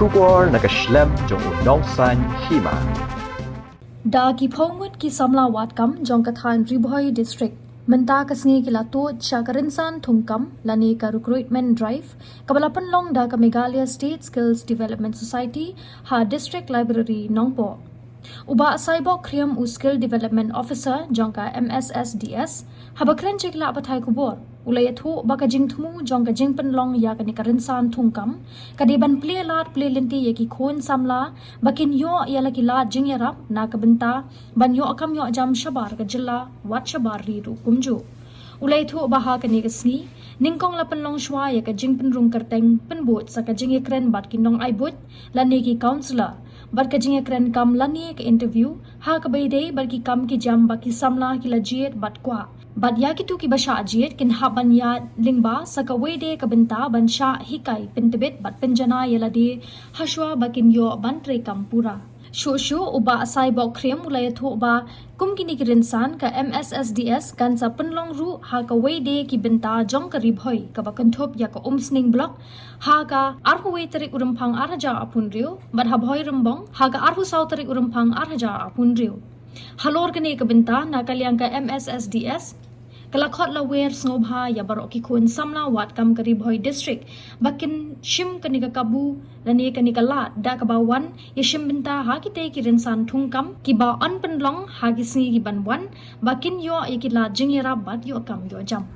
Shubor nakaslem jong unongsan Hima. Daki Phongmut ki Samla Watkam jong Kathan Ribhoi District. Menta kasngi kila to Shaka Thungkam lani ka Recruitment Drive kabala Pynlong Daka Meghalaya State Skills Development Society ha District Library Nongpoh. Uba Saibok Kriam u Skill Development Officer jongka Mssds habakren chikla apathai kubor ulayathu baka jingthmu jongka jing Pynlong ya kani karinsan thungkam kadiban play lat play lenti yaki khon samla bakin yo yala kila jing yarap na kabenta ban yo akam yo jam shabar ka jilla wat shabar ri ru kumju ulayathu baha kani kasni ningkong la Pynlong shwa ya ka jing Pynrung kerteng penbut sa ka jing ekren bat kinong aibut lani ki counselor bar ka jing ekren kam lani ka interview ha ka baydei bar ki kam ki jam baki samla ki lajiet bat kwa bat ya ki tu ki basha ajiet kin haban ya lingba sa ka wede ka benta ban sha hikai pentebet bat penjana yaladi hashwa bakin yo ban tre kam pura Shosho uba asai bok krem ulaya thu uba kum kini kirinsan ka Mssds kan sa Pynlong ru ha ka wede ki benta jong ka ribhoi ka bakanthop ya ka umsning block ha ka arhu we tarik urumpang araja apun riu bat ha bhoi rumbong ha ka arhu sau tarik urumpang araja apun riu halor kini ka benta na kalyang ka Mssds kalakot la wer snobha ya barok ki kun samla wat kam ka ribhoi district bakin shim kani ka kabu lani kani ka lat da ka bawan ya shim benta ha ki te ki rinsan thungkam ki ba an Pynlong ha ki singi ki banwan bakin yo ya ki la jingira bat yo kam yo jam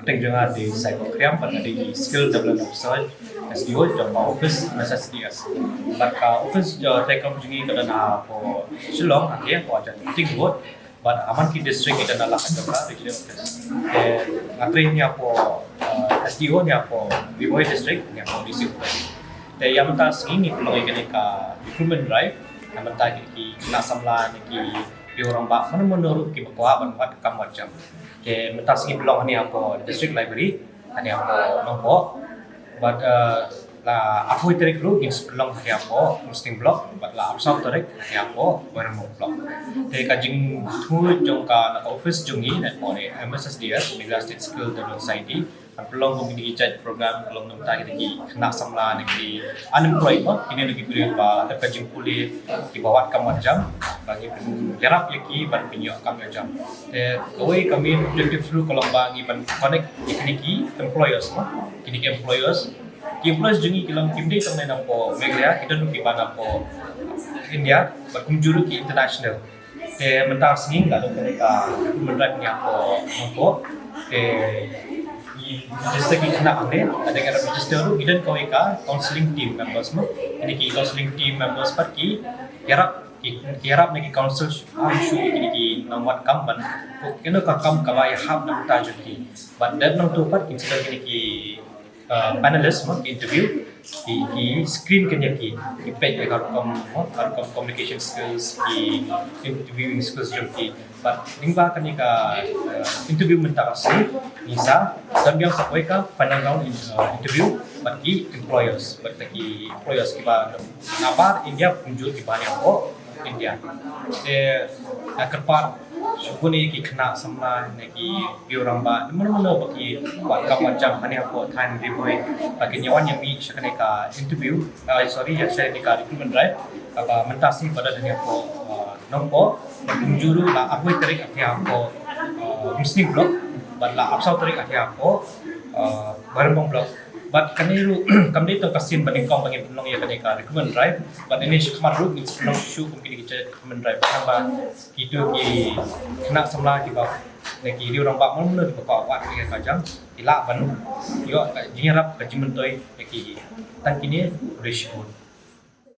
Keteng jangan di cybercrime pada di skill development officer SDO jumpa office Mssds. Baka office jo tekam jungi kada na po Shillong akhir po aja ting buat but aman ki district kita nak lakukan juga regional office. Ngatri ni po SDO ni po Ribhoi district ni po DC office. Yang mentas ini pelong ikan ka recruitment drive, yang mentas ki kena samla ni ki orang bak mana menurut ki bakwa ban buat kam macam. Mentas ini belong ni apa district library ani apa Nongpoh but la aku tarik lu in belong ni apa musting block but la absau tarik ni apa barang block te kajing thu jong ka na office jungi net pone Mssds Meghalaya State Skill Development Society belong kong di chat program belong nang tagi lagi kena samla negeri unemployed ini lagi beri ba ada kajing pulih di bawah kamar jam bagi jarap yaki ban pinyo kam jam kawai kami objective through kalau bagi ban connect ikniki employers kini employers jungi kilang kimdei tong na po Meghalaya kita nu ki bana po India berkunjuru ki international mentas nging lalu mereka mendak ni po Nongpoh register ki kena ane ada kena register tu gidan kawai ka counseling team members ini ki counseling team members par ki yarap nagi council issue ini ki namwat kamban kena ka kam kawai hab nam ta juki but that nam tu par consider ini ki panelist interview ki screen kenya ki page ka kom communication skills ki interviewing skills juki but lingba kani ka interview menta kasi isa sabyang sa ka panangaw interview but ki employers but ki employers ki ba nabar India punjul ki ba ko India kerpat syukuni ki kena samla neki biorang ba mana-mana bagi buat macam hani apa time Ribhoi bagi nyawan yang mi Shaka ka interview ya saya ni ka recruitment drive apa mentasi pada ni apa Nongpoh menjuru la aku tarik apa muslim blog ban la absau tarik apa barang blog but kaniru kami to kasin banding kong bangin Pynlong ya kaneka recruitment drive but ini kamar root ni Pynlong shoe kami kita recruitment drive tambah gitu ki kena Samla ki ba neki ri orang pak mun di bakau wat ni kajang ila ban yo jingarap kajimen toy neki tan kini resiko